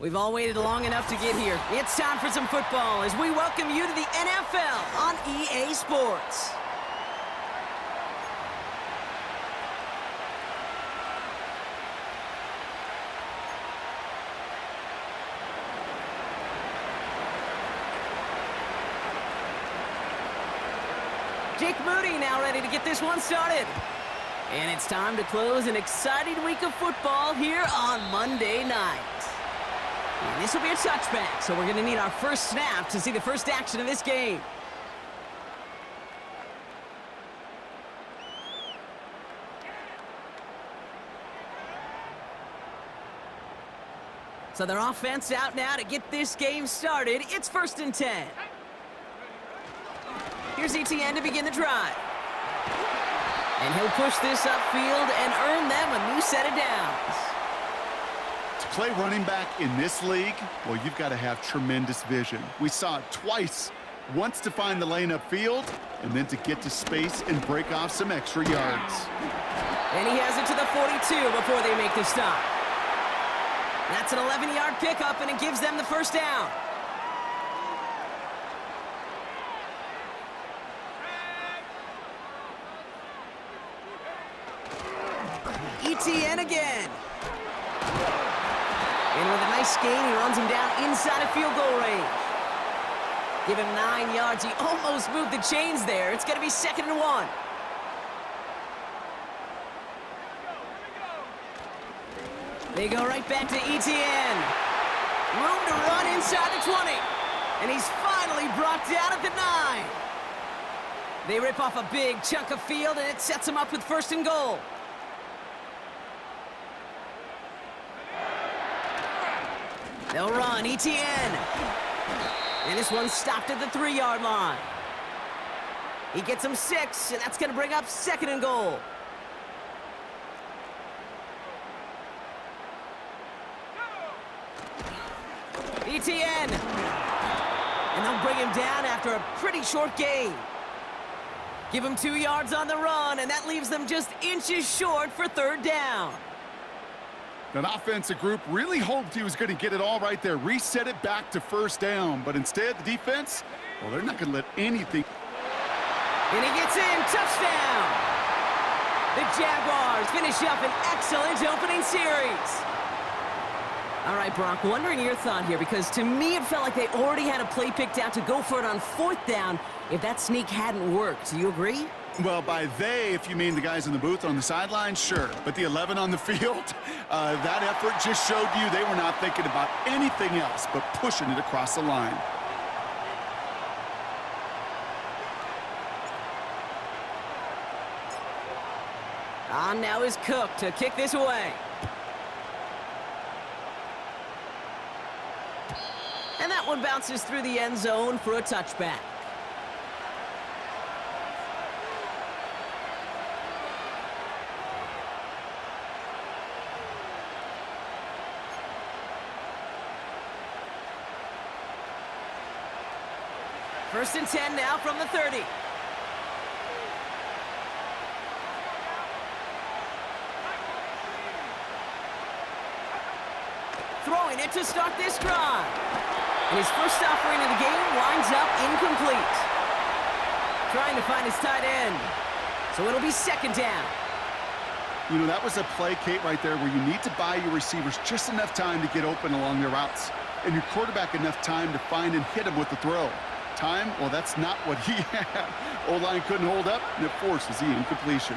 We've all waited long enough to get here. It's time for some football as we welcome you to the NFL on EA Sports. Jake Moody now ready to get this one started. And it's time to close an exciting week of football here on Monday night. And this will be a touchback, so we're going to need our first snap to see the first action of this game. So their offense out now to get this game started. It's 1st and 10. Here's Etienne to begin the drive. And he'll push this upfield and earn them a new set of downs. To play running back in this league, well, you've got to have tremendous vision. We saw it twice. Once to find the lane upfield, and then to get to space and break off some extra yards. And he has it to the 42 before they make the stop. That's an 11-yard pickup, and it gives them the first down. Etienne again. And with a nice gain, he runs him down inside of field goal range. Give him 9 yards. He almost moved the chains there. It's going to be 2nd and 1. They go right back to Etienne. Room to run inside the 20. And he's finally brought down at the 9. They rip off a big chunk of field, and it sets him up with 1st and goal. They'll run, Etienne. And this one's stopped at the 3-yard line. He gets him 6, and that's going to bring up 2nd and goal. Etienne. And they'll bring him down after a pretty short gain. Give him 2 yards on the run, and that leaves them just inches short for 3rd down. That offensive group really hoped he was going to get it all right there, reset it back to 1st down. But instead, the defense, well, they're not going to let anything. And he gets in, touchdown! The Jaguars finish up an excellent opening series. All right, Brock, wondering your thought here, because to me it felt like they already had a play picked out to go for it on 4th down if that sneak hadn't worked. Do you agree? Well, by they, if you mean the guys in the booth on the sideline, sure. But the 11 on the field, that effort just showed you they were not thinking about anything else but pushing it across the line. On now is Cook to kick this away. And that one bounces through the end zone for a touchback. First and 10 now from the 30. Throwing it to start this drive. And his first offering of the game winds up incomplete. Trying to find his tight end. So it'll be 2nd down. You know, that was a play, Kate, right there where you need to buy your receivers just enough time to get open along their routes. And your quarterback enough time to find and hit him with the throw. Time, well, that's not what he had. O-line couldn't hold up, and it forces the incompletion.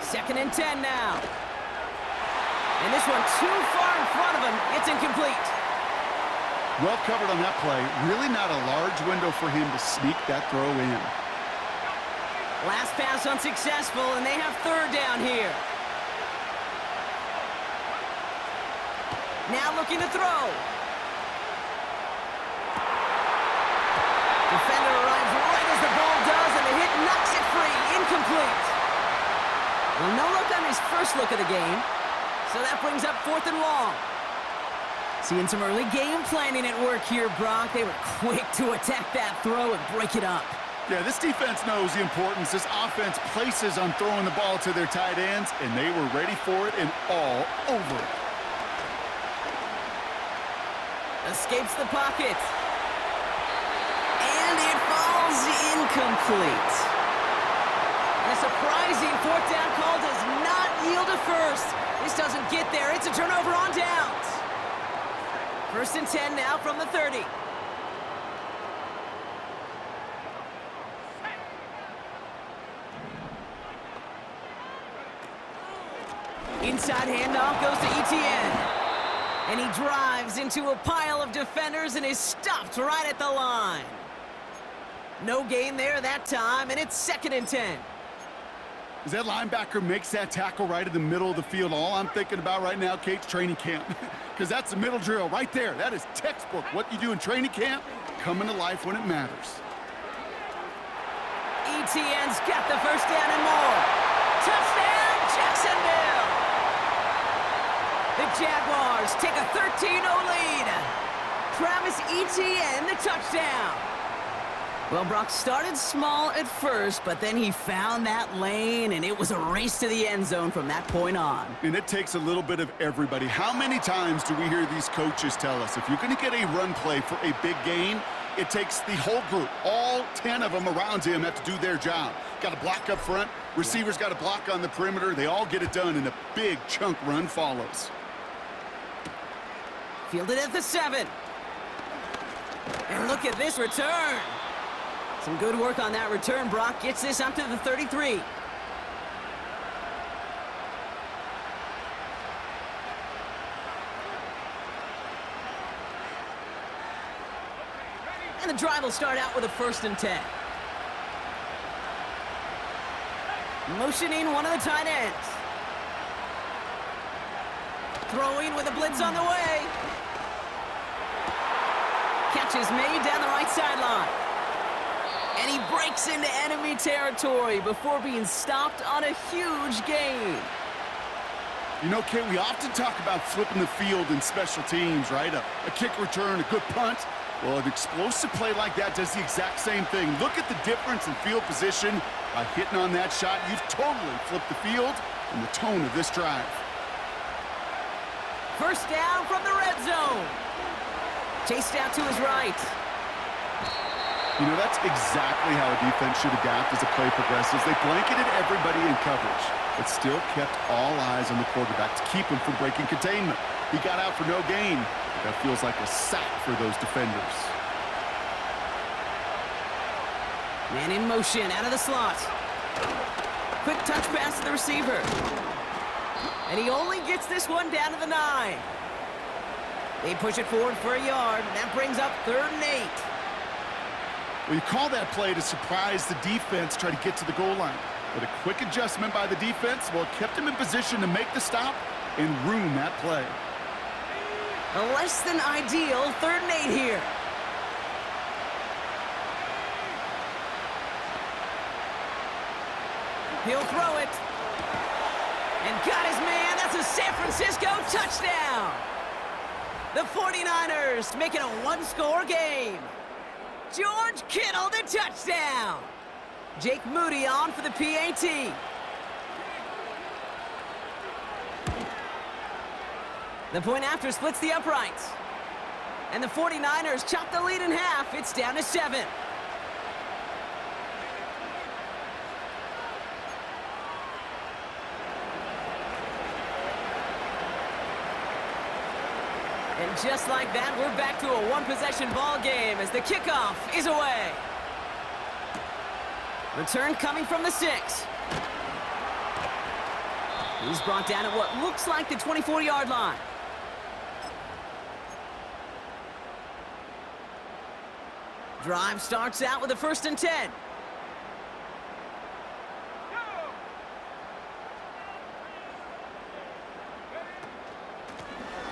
2nd and 10 now. And this one too far in front of him. It's incomplete. Well covered on that play. Really not a large window for him to sneak that throw in. Last pass unsuccessful, and they have 3rd down here. Now looking to throw. Defender arrives right as the ball does, and the hit knocks it free. Incomplete. Well, no look on his first look of the game. So that brings up 4th and long. Seeing some early game planning at work here, Brock. They were quick to attack that throw and break it up. Yeah, this defense knows the importance this offense places on throwing the ball to their tight ends, and they were ready for it and all over it. Escapes the pocket. And it falls incomplete. And a surprising fourth down call does not yield a first. This doesn't get there. It's a turnover on downs. 1st and 10 now from the 30. Inside handoff goes to Etienne. And he drives into a pile of defenders and is stopped right at the line. No gain there that time, and it's 2nd and 10. As that linebacker makes that tackle right in the middle of the field, all I'm thinking about right now, Kate's training camp. Because that's the middle drill right there. That is textbook. What you do in training camp, coming to life when it matters. Etienne's got the first down and more. Touchdown, Jacksonville! The Jaguars take a 13-0 lead. Travis Etienne, the touchdown. Well, Brock started small at first, but then he found that lane, and it was a race to the end zone from that point on. And it takes a little bit of everybody. How many times do we hear these coaches tell us, if you're going to get a run play for a big gain, it takes the whole group, all 10 of them around him have to do their job. Got to block up front, receivers got to block on the perimeter. They all get it done, and a big chunk run follows. Fielded at the 7. And look at this return. Some good work on that return. Brock gets this up to the 33. And the drive will start out with a 1st and 10. Motioning one of the tight ends. Throwing with a blitz on the way. Catch is made down the right sideline. And he breaks into enemy territory before being stopped on a huge gain. You know, Kate, we often talk about flipping the field in special teams, right? A kick return, a good punt. Well, an explosive play like that does the exact same thing. Look at the difference in field position. By hitting on that shot, you've totally flipped the field and the tone of this drive. First down from the red zone. Chased out to his right. You know, that's exactly how a defense should adapt as the play progresses. They blanketed everybody in coverage, but still kept all eyes on the quarterback to keep him from breaking containment. He got out for no gain. That feels like a sack for those defenders. Man in motion out of the slot. Quick touch pass to the receiver. And he only gets this one down to the 9. They push it forward for a yard. That brings up 3rd and 8. Well, you call that play to surprise the defense, try to get to the goal line. But a quick adjustment by the defense, well, it kept him in position to make the stop and ruin that play. A less than ideal 3rd and 8 here. He'll throw it. And got his man. That's a San Francisco touchdown. The 49ers make it a one-score game. George Kittle, the touchdown. Jake Moody on for the PAT. The point after splits the uprights. And the 49ers chop the lead in half. It's down to 7. And just like that, we're back to a one-possession ball game as the kickoff is away. Return coming from the 6. He's brought down at what looks like the 24-yard line. Drive starts out with a 1st and 10.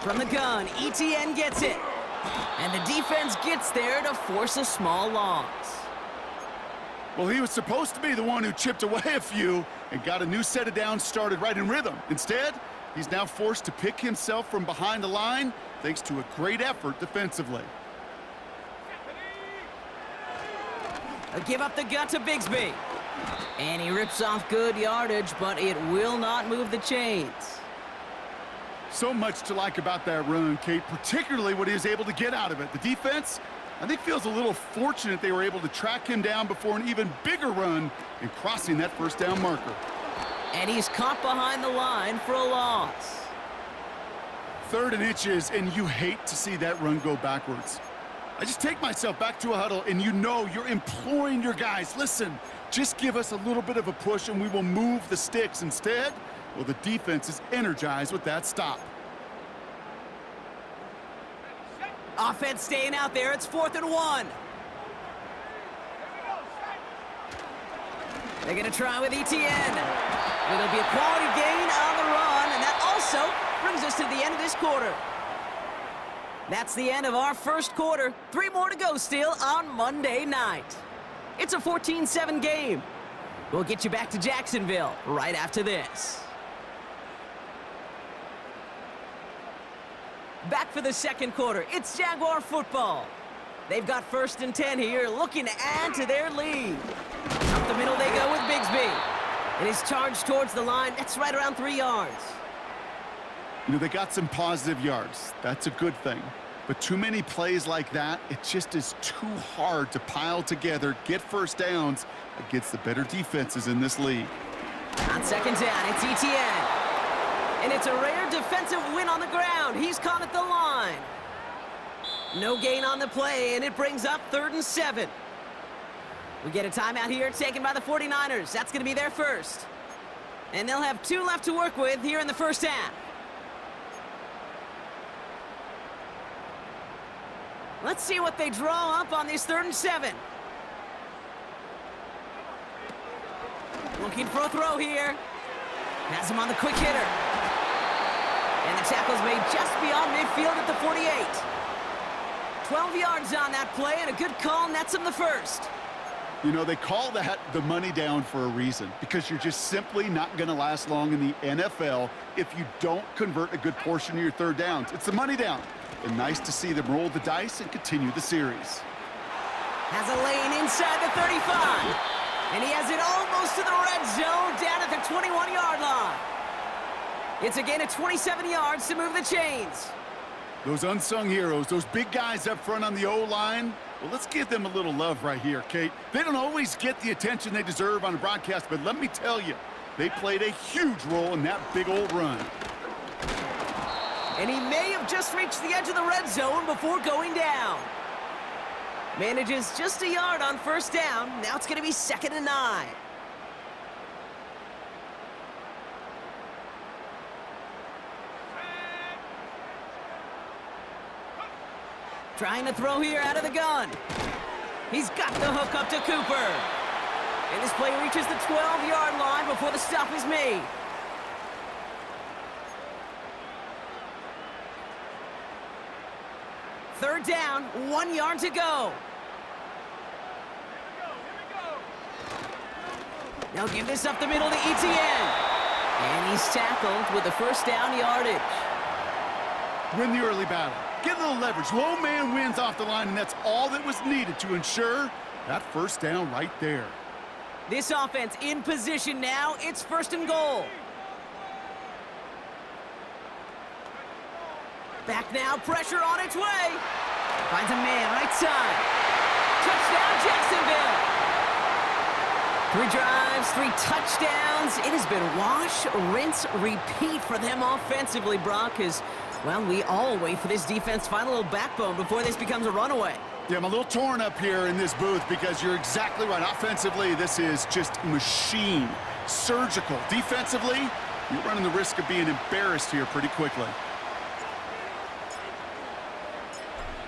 From the gun, Etienne gets it. And the defense gets there to force a small loss. Well, he was supposed to be the one who chipped away a few and got a new set of downs started right in rhythm. Instead, he's now forced to pick himself from behind the line thanks to a great effort defensively. Give up the gut to Bigsby. And he rips off good yardage, but it will not move the chains. So much to like about that run, Kate, particularly what he was able to get out of it. The defense, I think, feels a little fortunate they were able to track him down before an even bigger run and crossing that first down marker. And he's caught behind the line for a loss. 3rd and inches, and you hate to see that run go backwards. I just take myself back to a huddle, and you're imploring your guys, listen, just give us a little bit of a push and we will move the sticks. Instead, well, the defense is energized with that stop. Offense staying out there. It's 4th and 1. They're going to try with ETN. It'll be a quality gain on the run, and that also brings us to the end of this quarter. That's the end of our first quarter. 3 more to go still on Monday night. It's a 14-7 game. We'll get you back to Jacksonville right after this. Back for the second quarter. It's Jaguar football. They've got 1st and 10 here, looking to add to their lead. Up the middle they go with Bigsby. And his charge towards the line, that's right around 3 yards. You know, they got some positive yards. That's a good thing. But too many plays like that, it just is too hard to pile together, get first downs against the better defenses in this league. On 2nd down, it's ETN. And it's a rare defensive win on the ground. He's caught at the line. No gain on the play, and it brings up 3rd and 7. We get a timeout here taken by the 49ers. That's going to be their first. And they'll have 2 left to work with here in the first half. Let's see what they draw up on this 3rd and 7. Looking for a throw here. Has him on the quick hitter. And the tackle's made just beyond midfield at the 48. 12 yards on that play, and a good call nets him the first. You know, they call that the money down for a reason, because you're just simply not going to last long in the NFL if you don't convert a good portion of your 3rd downs. It's the money down. And nice to see them roll the dice and continue the series. Has a lane inside the 35. And he has it almost to the red zone down at the 21-yard line. It's a gain of 27 yards to move the chains. Those unsung heroes, those big guys up front on the O-line, well, let's give them a little love right here, Kate. They don't always get the attention they deserve on a broadcast, but let me tell you, they played a huge role in that big old run. And he may have just reached the edge of the red zone before going down. Manages just a yard on 1st down. Now it's going to be 2nd and 9. Trying to throw here out of the gun. He's got the hook up to Cooper. And this play reaches the 12-yard line before the stop is made. Third down, 1 yard to go. Now give this up the middle to ETN. And he's tackled with the first down yardage. Win the early battle. Get a little leverage. Low man wins off the line, and that's all that was needed to ensure that first down right there. This offense in position now. It's 1st and goal. Back now, pressure on its way. Finds a man right side. Touchdown, Jacksonville. 3 drives, 3 touchdowns. It has been wash, rinse, repeat for them offensively, Brock, as, well, we all wait for this defense to find a little backbone before this becomes a runaway. Yeah, I'm a little torn up here in this booth because you're exactly right. Offensively, this is just machine. Surgical. Defensively, you're running the risk of being embarrassed here pretty quickly.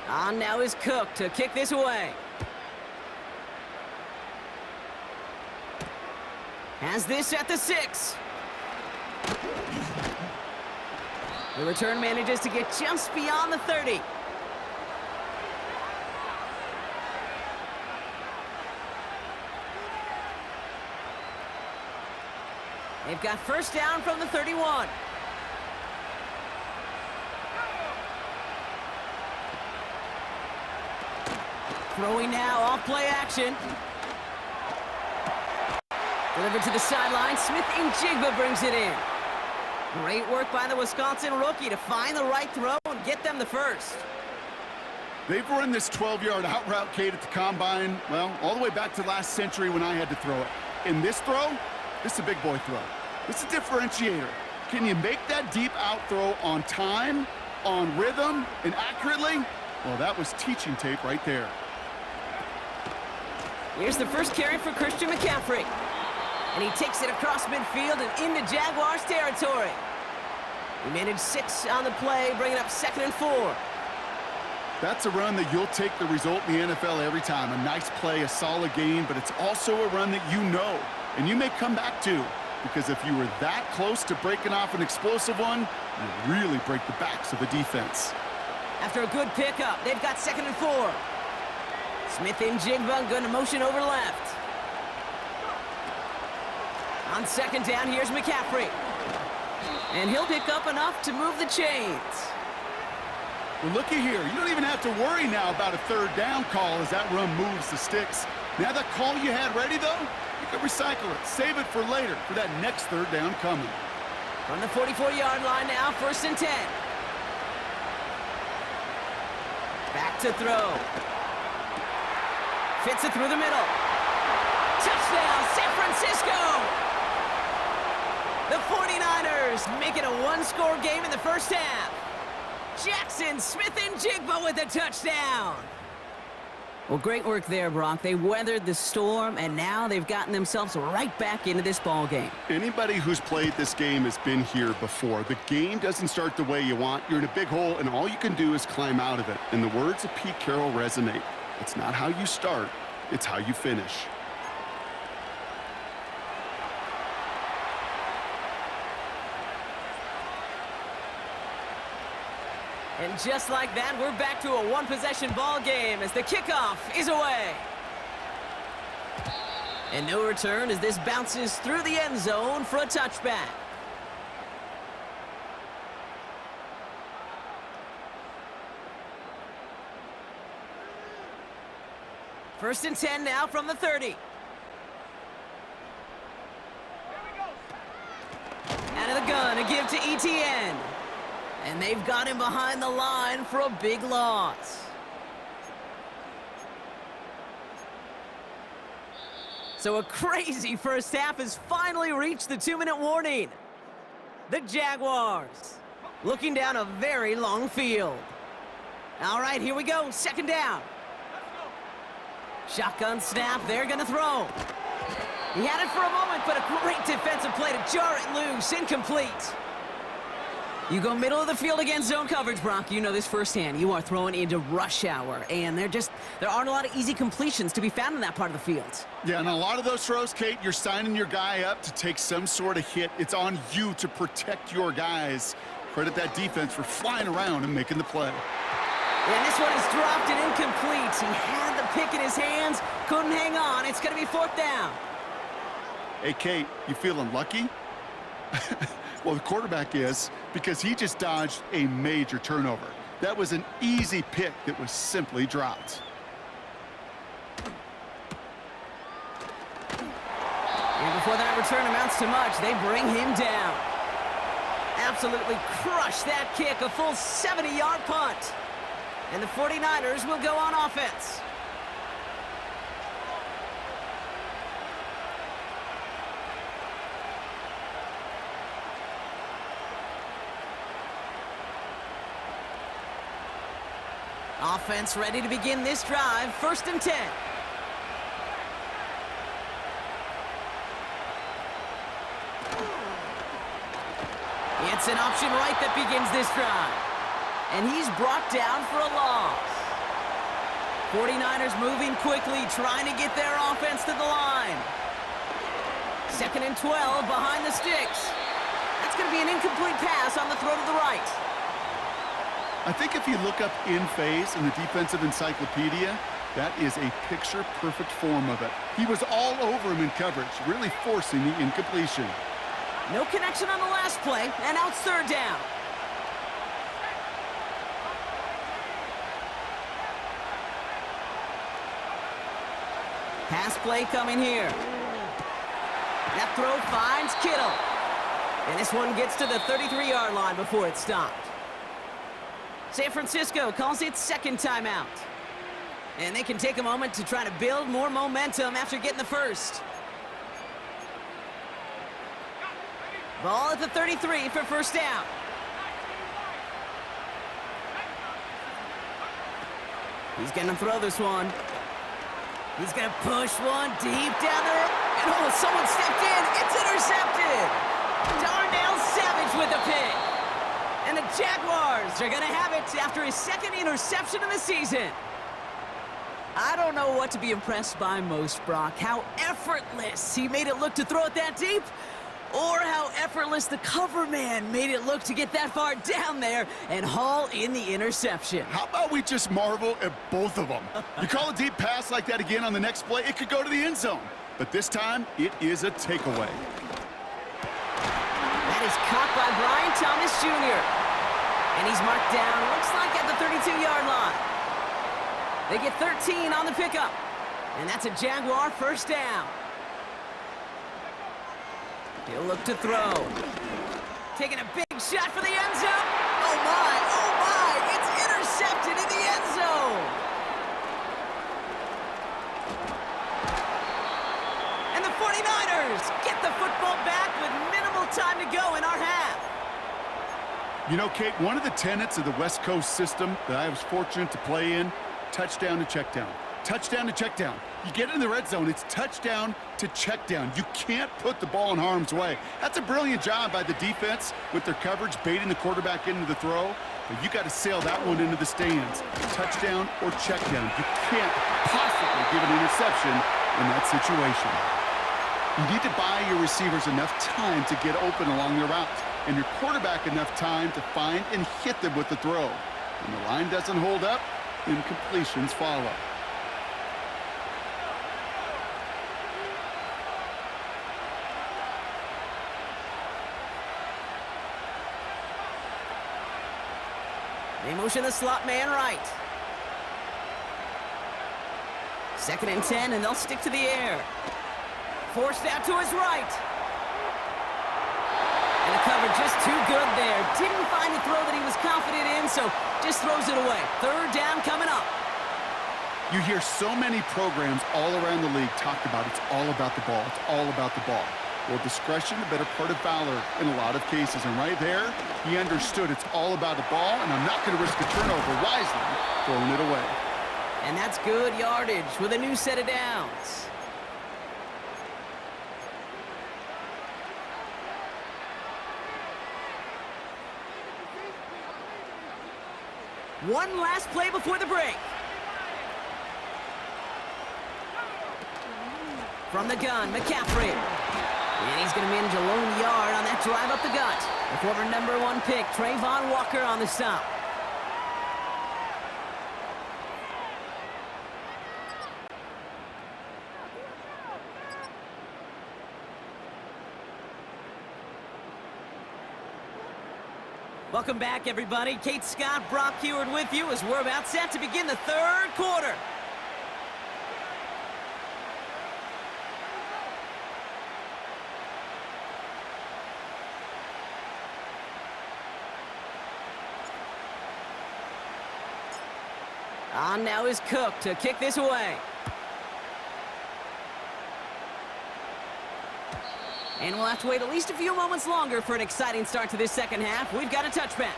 On now is Cook to kick this away. Has this at the 6. The return manages to get just beyond the 30. They've got first down from the 31. Throwing now off play action. Delivered to the sideline. Smith-Njigba brings it in. Great work by the Wisconsin rookie to find the right throw and get them the first. They've run this 12-yard out route, Kate, at the combine, well, all the way back to last century when I had to throw it. In this throw, this is a big boy throw. This is a differentiator. Can you make that deep out throw on time, on rhythm, and accurately? Well, that was teaching tape right there. Here's the first carry for Christian McCaffrey. And he takes it across midfield and into Jaguars territory. He managed 6 on the play, bringing up 2nd and 4. That's a run that you'll take the result in the NFL every time. A nice play, a solid game, but it's also a run that you know, and you may come back to, because if you were that close to breaking off an explosive one, you really break the backs of the defense. After a good pickup, they've got 2nd and 4. Smith-Njigba going to motion over left. On 2nd down, here's McCaffrey. And he'll pick up enough to move the chains. Well, looky here. You don't even have to worry now about a 3rd down call as that run moves the sticks. Now that call you had ready, though, you can recycle it. Save it for later for that next 3rd down coming. From the 44-yard line now, 1st and 10. Back to throw. Fits it through the middle. Touchdown, San Francisco! The 49ers make it a 1-score game in the first half. Jackson Smith-Njigba with a touchdown. Well, great work there, Brock. They weathered the storm, and now they've gotten themselves right back into this ball game. Anybody who's played this game has been here before. The game doesn't start the way you want. You're in a big hole, and all you can do is climb out of it. And the words of Pete Carroll resonate. It's not how you start, it's how you finish. And just like that, we're back to a one-possession ball game as the kickoff is away. And no return as this bounces through the end zone for a touchback. First and 10 now from the 30. Out of the gun, a give to ETN. And they've got him behind the line for a big loss. So a crazy first half has finally reached the 2-minute warning. The Jaguars looking down a very long field. All right, here we go, 2nd down. Shotgun snap, they're gonna throw. He had it for a moment, but a great defensive play to jar it loose, incomplete. You go middle of the field against zone coverage, Brock. You know this firsthand. You are throwing into rush hour, and there aren't a lot of easy completions to be found in that part of the field. Yeah, and a lot of those throws, Kate, you're signing your guy up to take some sort of hit. It's on you to protect your guys. Credit that defense for flying around and making the play. And this one is dropped and incomplete. He had the pick in his hands, couldn't hang on. It's going to be 4th down. Hey, Kate, you feeling lucky? Well, the quarterback is, because he just dodged a major turnover. That was an easy pick that was simply dropped. And before that return amounts to much, they bring him down. Absolutely crushed that kick, a full 70-yard punt. And the 49ers will go on offense. Offense ready to begin this drive. 1st and 10. It's an option right that begins this drive. And he's brought down for a loss. 49ers moving quickly, trying to get their offense to the line. 2nd and 12 behind the sticks. That's going to be an incomplete pass on the throw to the right. I think if you look up in phase in the defensive encyclopedia, that is a picture-perfect form of it. He was all over him in coverage, really forcing the incompletion. No connection on the last play, and now it's 3rd down. Pass play coming here. throw finds Kittle. And this one gets to the 33-yard line before it's stopped. San Francisco calls it second timeout. And they can take a moment to try to build more momentum after getting the first. Ball at the 33 for first down. He's going to throw this one. He's going to push one deep down there. And oh, someone stepped in. It's intercepted. Darnell Savage with the pick. And the Jaguars are going to have it after his second interception of the season. I don't know what to be impressed by most, Brock. How effortless he made it look to throw it that deep, or how effortless the cover man made it look to get that far down there and haul in the interception. How about we just marvel at both of them? You call a deep pass like that again on the next play, it could go to the end zone. But this time, it is a takeaway. That is caught by Brian Thomas Jr. And he's marked down, looks like at the 32-yard line. They get 13 on the pickup. And that's a Jaguar first down. He'll look to throw. Taking a big shot for the end zone. Oh my, it's intercepted in the end zone. And the 49ers get the football back with minimal time to go in our half. You know, Kate, one of the tenets of the West Coast system that I was fortunate to play in, touchdown to check down. Touchdown to check down. You get in the red zone, it's touchdown to check down. You can't put the ball in harm's way. That's a brilliant job by the defense with their coverage, baiting the quarterback into the throw. But you got to sail that one into the stands. Touchdown or check down. You can't possibly give an interception in that situation. You need to buy your receivers enough time to get open along their route, and your quarterback enough time to find and hit them with the throw. When the line doesn't hold up, incompletions follow. They motion the slot man right. 2nd and 10, and they'll stick to the air. Forced out to his right. And the cover just too good there. Didn't find a throw that he was confident in, so just throws it away. 3rd down coming up. You hear so many programs all around the league talk about it's all about the ball. It's all about the ball. Well, discretion, the better part of valor in a lot of cases. And right there, he understood it's all about the ball, and I'm not going to risk a turnover, wisely throwing it away. And that's good yardage with a new set of downs. One last play before the break. From the gun, McCaffrey. And he's going to manage a lone yard on that drive up the gut. The former #1 pick, Trayvon Walker, on the stop. Welcome back, everybody. Kate Scott, Brock Heward with you as we're about set to begin the 3rd quarter. On now is Cook to kick this away. And we'll have to wait at least a few moments longer for an exciting start to this second half. We've got a touchback.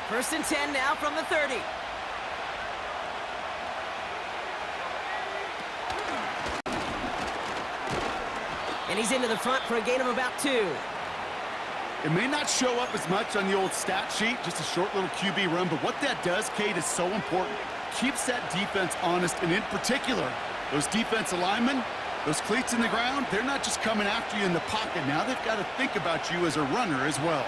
First and 10 now from the 30. And he's into the front for a gain of about 2. It may not show up as much on the old stat sheet, just a short little QB run, but what that does, Kate, is so important. Keeps that defense honest, and in particular, those defensive linemen, those cleats in the ground, they're not just coming after you in the pocket. Now they've got to think about you as a runner as well.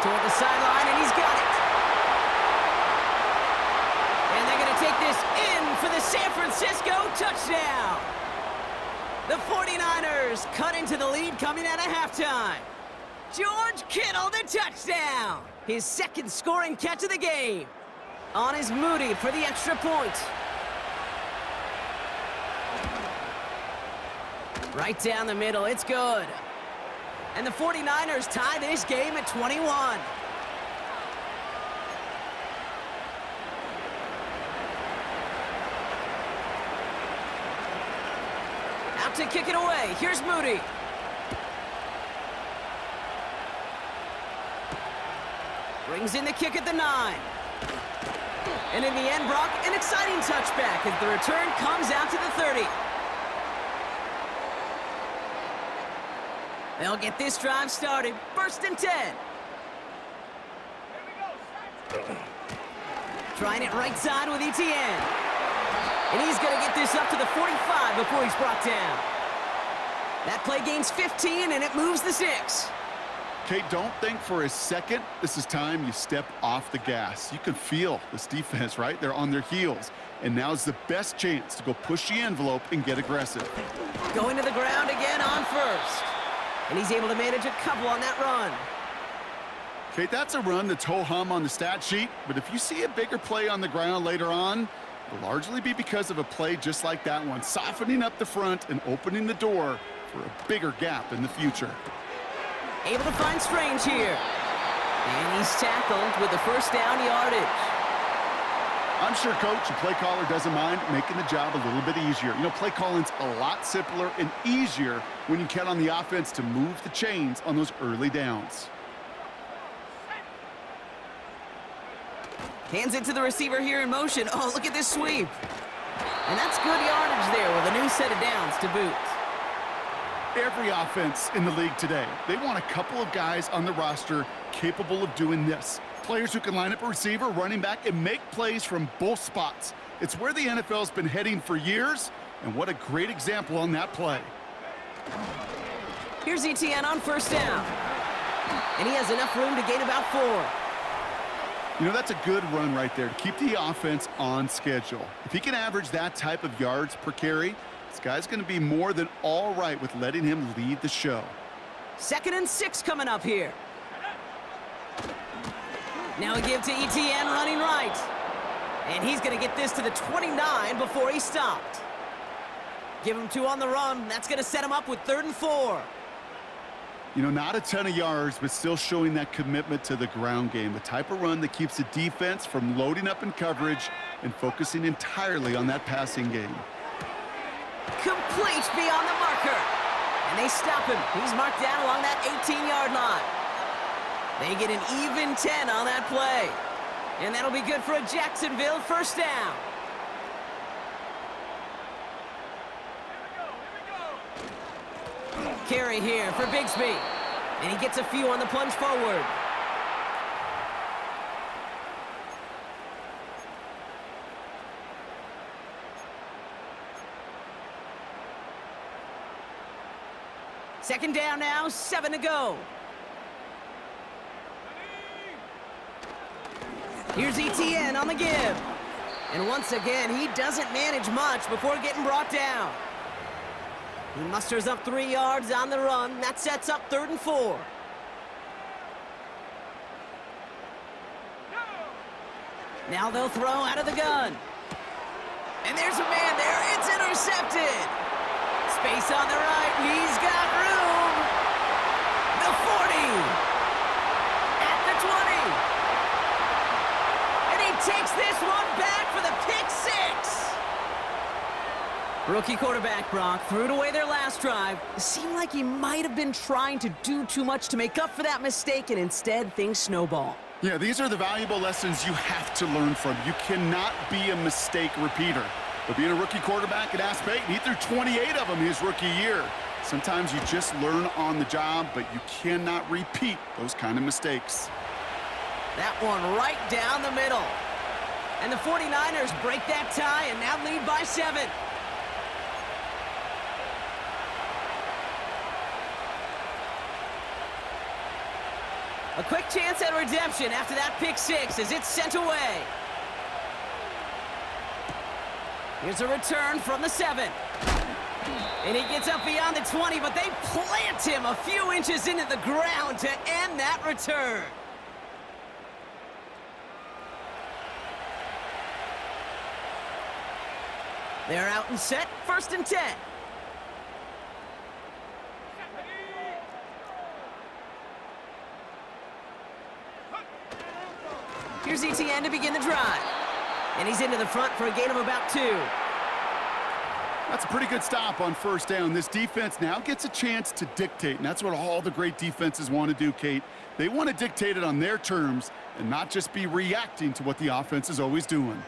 Toward the sideline, and he's got it. And they're going to take this in for the San Francisco touchdown. The 49ers cut into the lead coming out of halftime. George Kittle, the touchdown! His second scoring catch of the game. On is Moody for the extra point. Right down the middle, it's good. And the 49ers tie this game at 21. Out to kick it away, here's Moody. Brings in the kick at the 9. And in the end, Brock, an exciting touchback as the return comes out to the 30. They'll get this drive started. First and 10. Trying it right side with Etienne. And he's going to get this up to the 45 before he's brought down. That play gains 15, and it moves the 6. Kate, don't think for a second this is time you step off the gas. You can feel this defense, right? They're on their heels. And now's the best chance to go push the envelope and get aggressive. Going to the ground again on first. And he's able to manage a couple on that run. Kate, that's a run that's ho-hum on the stat sheet, but if you see a bigger play on the ground later on, it'll largely be because of a play just like that one, softening up the front and opening the door for a bigger gap in the future. Able to find Strange here. And he's tackled with the first down yardage. I'm sure coach and play caller doesn't mind making the job a little bit easier. You know, play calling's a lot simpler and easier when you count on the offense to move the chains on those early downs. Hands it to the receiver here in motion. Oh, look at this sweep. And that's good yardage there with a new set of downs to boot. Every offense in the league today, they want a couple of guys on the roster capable of doing this. Players who can line up a receiver, running back, and make plays from both spots. It's where the NFL's been heading for years, and what a great example on that play. Here's Etienne on first down. And he has enough room to gain about 4. You know, that's a good run right there to keep the offense on schedule. If he can average that type of yards per carry, this guy's going to be more than all right with letting him lead the show. 2nd and 6 coming up here. Now we give to Etienne running right. And he's going to get this to the 29 before he stopped. Give him 2 on the run. That's going to set him up with 3rd and 4. You know, not a ton of yards, but still showing that commitment to the ground game. The type of run that keeps the defense from loading up in coverage and focusing entirely on that passing game. Complete beyond the marker. And they stop him. He's marked down along that 18-yard line. They get an even 10 on that play. And that'll be good for a Jacksonville first down. Carry here for Bigsby. And he gets a few on the plunge forward. Second down now, 7 to go. Here's Etienne on the give. And once again, he doesn't manage much before getting brought down. He musters up 3 yards on the run. That sets up 3rd and 4. Now they'll throw out of the gun. And there's a man there. It's intercepted. Space on the right. He's got room. The 40. At the 20. And he takes this one back for the pick 6. Rookie quarterback Brock threw it away their last drive. It seemed like he might have been trying to do too much to make up for that mistake, and instead things snowball. Yeah, these are the valuable lessons you have to learn from. You cannot be a mistake repeater. But being a rookie quarterback at Ass Payton, he threw 28 of them his rookie year. Sometimes you just learn on the job, but you cannot repeat those kind of mistakes. That one right down the middle. And the 49ers break that tie and now lead by 7. A quick chance at redemption after that pick 6 as it's sent away. Here's a return from the 7. And he gets up beyond the 20, but they plant him a few inches into the ground to end that return. They're out and set, 1st and 10. Here's ETN to begin the drive. And he's into the front for a gain of about 2. That's a pretty good stop on 1st down. This defense now gets a chance to dictate, and that's what all the great defenses want to do, Kate. They want to dictate it on their terms and not just be reacting to what the offense is always doing.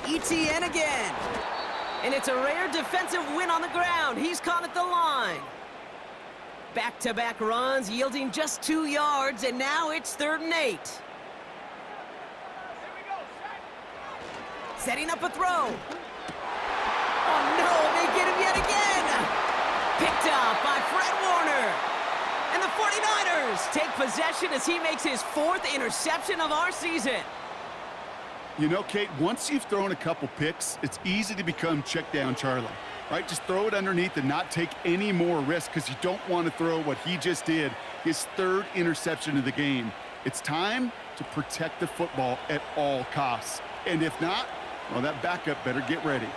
ETN again. And it's a rare defensive win on the ground. He's caught at the line. Back-to-back runs yielding just 2 yards, and now it's 3rd and 8. Setting up a throw. Oh, no, they get him yet again. Picked up by Fred Warner. And the 49ers take possession as he makes his 4th interception of our season. You know, Kate, once you've thrown a couple picks, it's easy to become check down Charlie, right? Just throw it underneath and not take any more risk because you don't want to throw what he just did, his 3rd interception of the game. It's time to protect the football at all costs. And if not, well, that backup better get ready.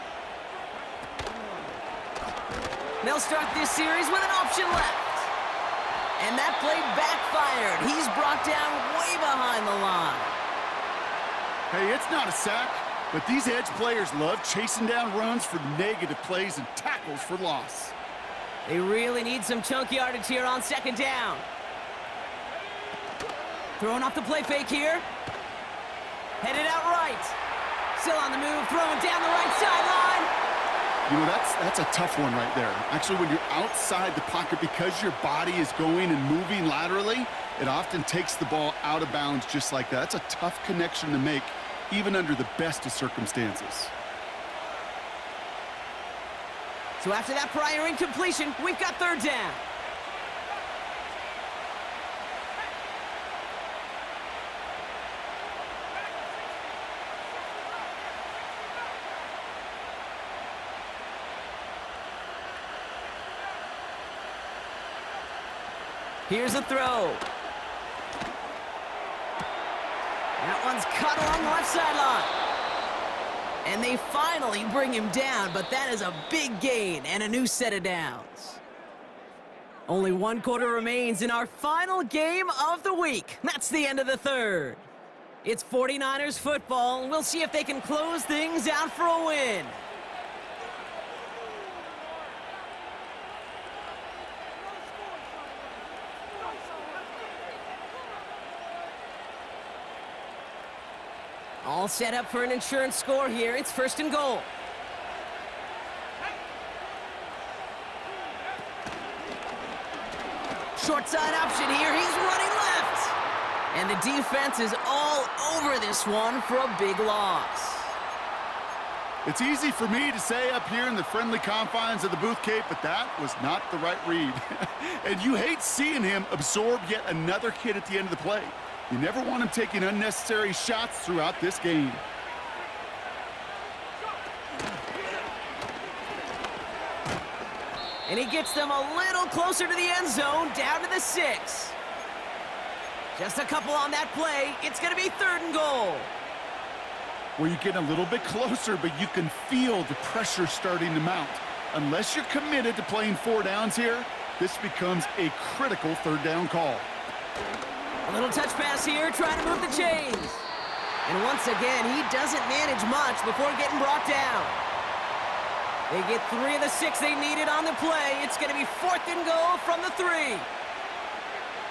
They'll start this series with an option left. And that play backfired. He's brought down way behind the line. Hey, it's not a sack, but these edge players love chasing down runs for negative plays and tackles for loss. They really need some chunk yardage here on 2nd down. Throwing off the play fake here. Headed out right. Still on the move, throwing down the right sideline. You know, that's a tough one right there. Actually, when you're outside the pocket, because your body is going and moving laterally, it often takes the ball out of bounds just like that. That's a tough connection to make, even under the best of circumstances. So after that prior incompletion, we've got 3rd down. Here's a throw. That one's cut along the left sideline. And they finally bring him down, but that is a big gain and a new set of downs. Only 1 quarter remains in our final game of the week. That's the end of the 3rd. It's 49ers football, and we'll see if they can close things out for a win. All set up for an insurance score here. It's 1st and goal. Short side option here. He's running left. And the defense is all over this one for a big loss. It's easy for me to say up here in the friendly confines of the booth, Kate, but that was not the right read. And you hate seeing him absorb yet another hit at the end of the play. You never want him taking unnecessary shots throughout this game. And he gets them a little closer to the end zone, down to the 6. Just a couple on that play. It's going to be 3rd and goal. Where you get a little bit closer, but you can feel the pressure starting to mount. Unless you're committed to playing 4 downs here, this becomes a critical 3rd down call. A little touch pass here, trying to move the chains. And once again, he doesn't manage much before getting brought down. They get 3 of the 6 they needed on the play. It's going to be 4th and goal from the 3.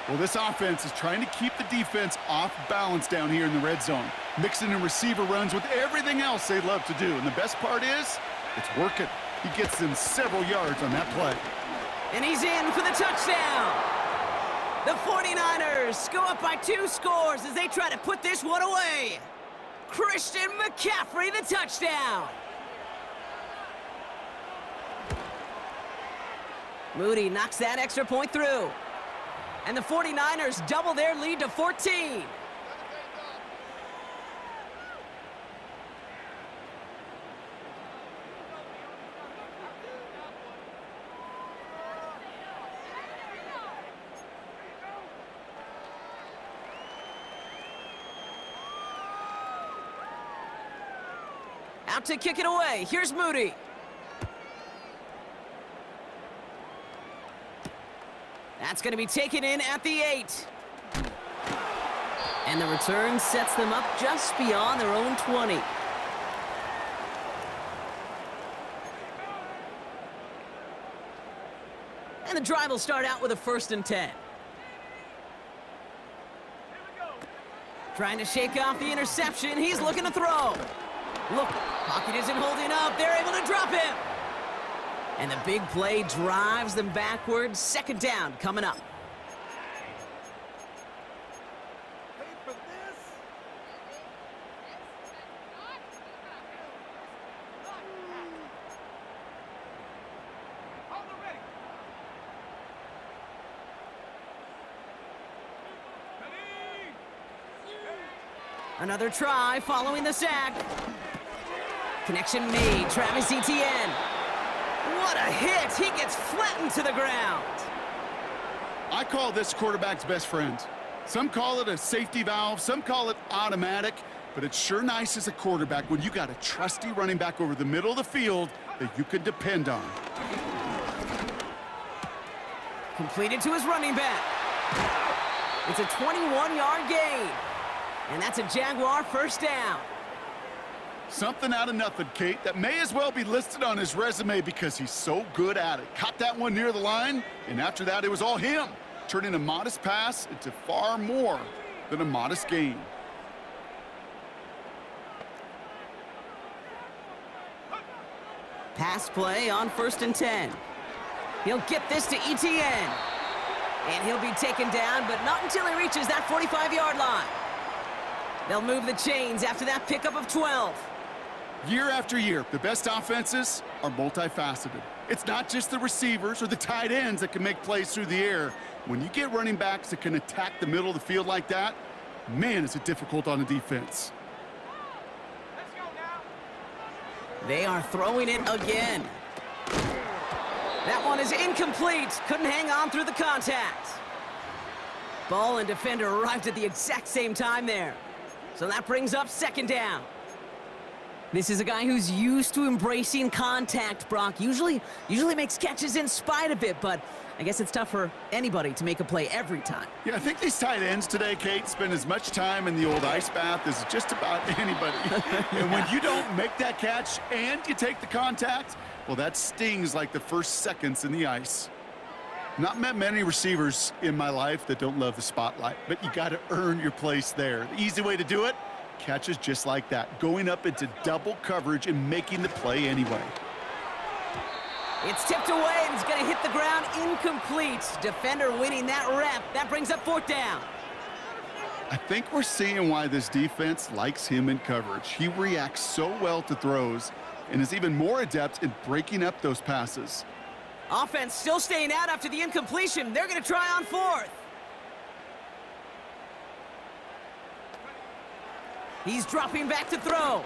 Well, this offense is trying to keep the defense off balance down here in the red zone, mixing in receiver runs with everything else they love to do. And the best part is, it's working. He gets them several yards on that play. And he's in for the touchdown. The 49ers go up by 2 scores as they try to put this one away. Christian McCaffrey, the touchdown. Moody knocks that extra point through. And the 49ers double their lead to 14. Out to kick it away. Here's Moody. That's going to be taken in at the 8. And the return sets them up just beyond their own 20. And the drive will start out with a 1st and 10. Trying to shake off the interception. He's looking to throw. Look, pocket isn't holding up. They're able to drop him. And the big play drives them backwards. 2nd down coming up. Another try following the sack. Connection made. Travis Etienne. What a hit! He gets flattened to the ground. I call this quarterback's best friend. Some call it a safety valve, some call it automatic, but it's sure nice as a quarterback when you got a trusty running back over the middle of the field that you can depend on. Completed to his running back. It's a 21-yard gain. And that's a Jaguar 1st down. Something out of nothing, Kate, that may as well be listed on his resume because he's so good at it. Caught that one near the line, and after that, it was all him, turning a modest pass into far more than a modest gain. Pass play on 1st and 10. He'll get this to Etienne. And he'll be taken down, but not until he reaches that 45-yard line. They'll move the chains after that pickup of 12. Year after year, the best offenses are multifaceted. It's not just the receivers or the tight ends that can make plays through the air. When you get running backs that can attack the middle of the field like that, man, is it difficult on the defense. Let's go now. They are throwing it again. That one is incomplete. Couldn't hang on through the contact. Ball and defender arrived at the exact same time there. So that brings up 2nd down. This is a guy who's used to embracing contact, Brock. Usually makes catches in spite of it, but I guess it's tough for anybody to make a play every time. Yeah, I think these tight ends today, Kate, spend as much time in the old ice bath as just about anybody. And when you don't make that catch and you take the contact, well, that stings like the first seconds in the ice. Not met many receivers in my life that don't love the spotlight, but you got to earn your place there. The easy way to do it, catches just like that, going up into double coverage and making the play anyway. It's tipped away and it's going to hit the ground incomplete. Defender winning that rep. That brings up 4th down. I think we're seeing why this defense likes him in coverage. He reacts so well to throws and is even more adept in breaking up those passes. Offense still staying out after the incompletion. They're going to try on 4th. He's dropping back to throw.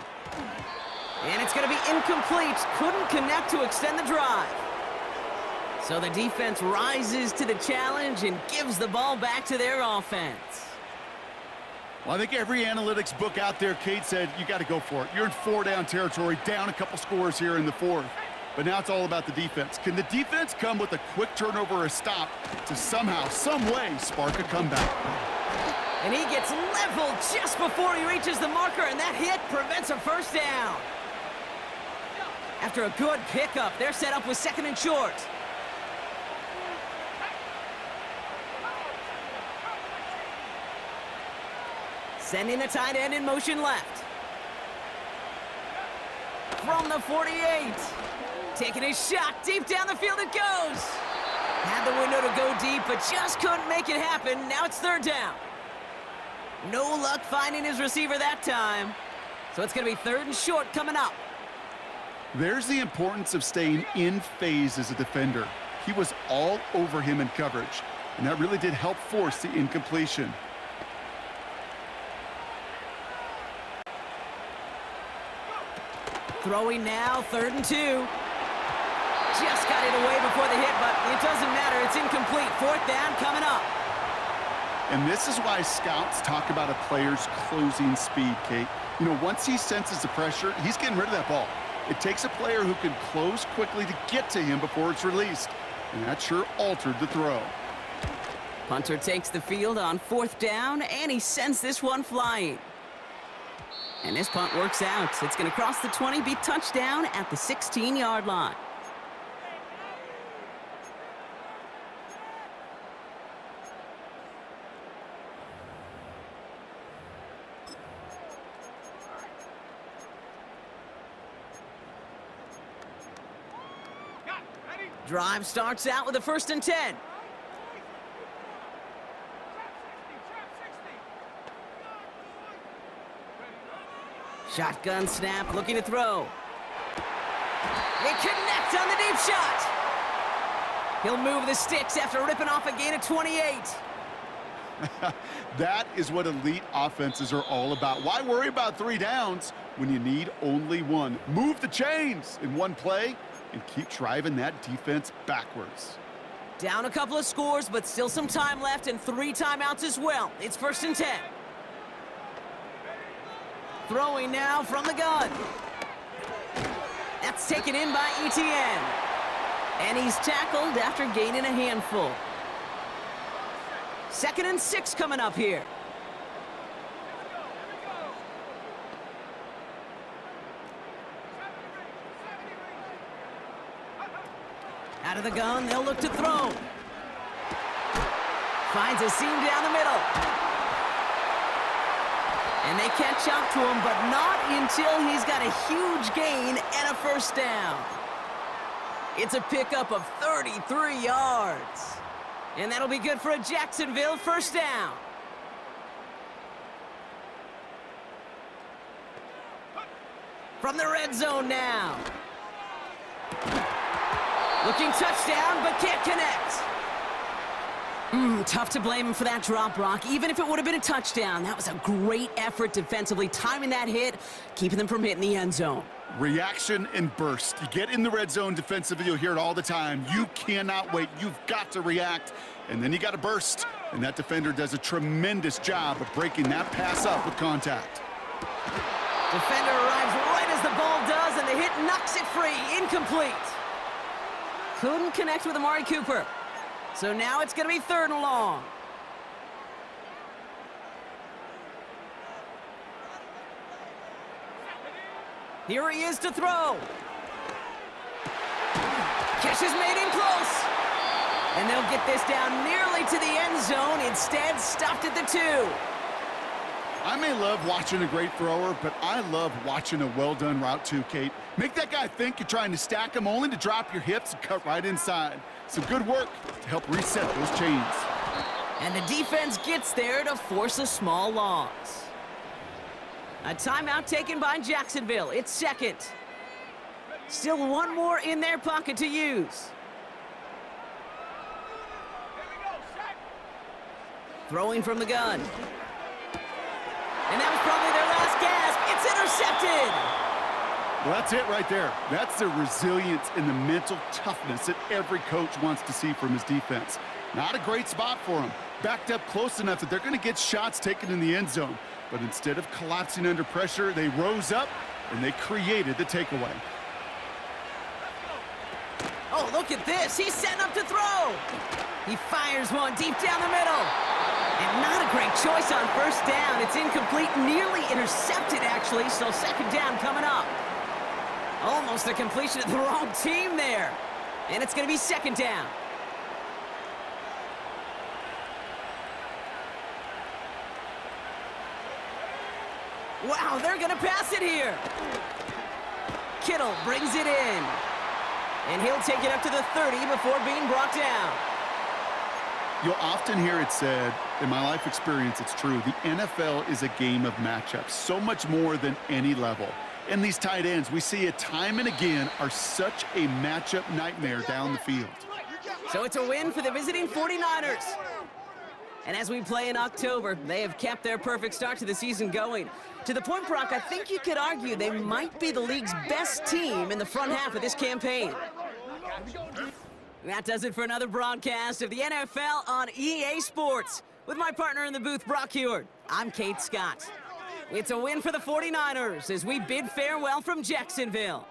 And it's going to be incomplete. Couldn't connect to extend the drive. So the defense rises to the challenge and gives the ball back to their offense. Well, I think every analytics book out there, Kate, said you got to go for it. You're in 4-down territory, down a couple scores here in the 4th. But now it's all about the defense. Can the defense come with a quick turnover or a stop to somehow, some way, spark a comeback? And he gets leveled just before he reaches the marker, and that hit prevents a 1st down. After a good pickup, they're set up with 2nd and short. Sending the tight end in motion left. From the 48. Taking a shot deep down the field it goes. Had the window to go deep, but just couldn't make it happen. Now it's 3rd down. No luck finding his receiver that time. So it's going to be 3rd and short coming up. There's the importance of staying in phase as a defender. He was all over him in coverage, and that really did help force the incompletion. Throwing now, 3rd and 2. Just got it away before the hit, but it doesn't matter. It's incomplete. 4th down coming up. And this is why scouts talk about a player's closing speed, Kate. You know, once he senses the pressure, he's getting rid of that ball. It takes a player who can close quickly to get to him before it's released. And that sure altered the throw. Punter takes the field on 4th down, and he sends this one flying. And this punt works out. It's going to cross the 20, be touchdown at the 16-yard line. Drive starts out with a 1st and 10. Shotgun snap, looking to throw. They connect on the deep shot. He'll move the sticks after ripping off a gain of 28. That is what elite offenses are all about. Why worry about 3 downs when you need only 1? Move the chains in one play and keep driving that defense backwards. Down a couple of scores, but still some time left and 3 timeouts as well. It's 1st and 10. Throwing now from the gun. That's taken in by Etienne. And he's tackled after gaining a handful. 2nd and 6 coming up here. Out of the gun, they'll look to throw. Finds a seam down the middle. And they catch up to him, but not until he's got a huge gain and a 1st down. It's a pickup of 33 yards. And that'll be good for a Jacksonville 1st down. From the red zone now. Looking touchdown, but can't connect. Tough to blame him for that drop, Brock. Even if it would have been a touchdown, that was a great effort defensively, timing that hit, keeping them from hitting the end zone. Reaction and burst. You get in the red zone defensively, you'll hear it all the time. You cannot wait. You've got to react, and then you got to burst. And that defender does a tremendous job of breaking that pass up with contact. Defender arrives right as the ball does, and the hit knocks it free. Incomplete. Couldn't connect with Amari Cooper. So now it's going to be 3rd and long. Here he is to throw. Catch is made in close. And they'll get this down nearly to the end zone. Instead, stopped at the 2. I may love watching a great thrower, but I love watching a well-done route too, Kate. Make that guy think you're trying to stack him only to drop your hips and cut right inside. Some good work to help reset those chains. And the defense gets there to force a small loss. A timeout taken by Jacksonville. It's 2nd. Still 1 more in their pocket to use. Throwing from the gun. And that was probably their last gasp. It's intercepted. Well, that's it right there. That's the resilience and the mental toughness that every coach wants to see from his defense. Not a great spot for him. Backed up close enough that they're going to get shots taken in the end zone. But instead of collapsing under pressure, they rose up and they created the takeaway. Oh, look at this. He's setting up to throw. He fires one deep down the middle. And not a great choice on 1st down. It's incomplete, nearly intercepted, actually. So 2nd down coming up. Almost a completion of the wrong team there. And it's going to be 2nd down. Wow, they're going to pass it here. Kittle brings it in. And he'll take it up to the 30 before being brought down. You'll often hear it said, in my life experience, it's true, the NFL is a game of matchups, so much more than any level. And these tight ends, we see it time and again, are such a matchup nightmare down the field. So it's a win for the visiting 49ers. And as we play in October, they have kept their perfect start to the season going. To the point, Brock, I think you could argue they might be the league's best team in the front half of this campaign. That does it for another broadcast of the NFL on EA Sports. With my partner in the booth, Brock Heward, I'm Kate Scott. It's a win for the 49ers as we bid farewell from Jacksonville.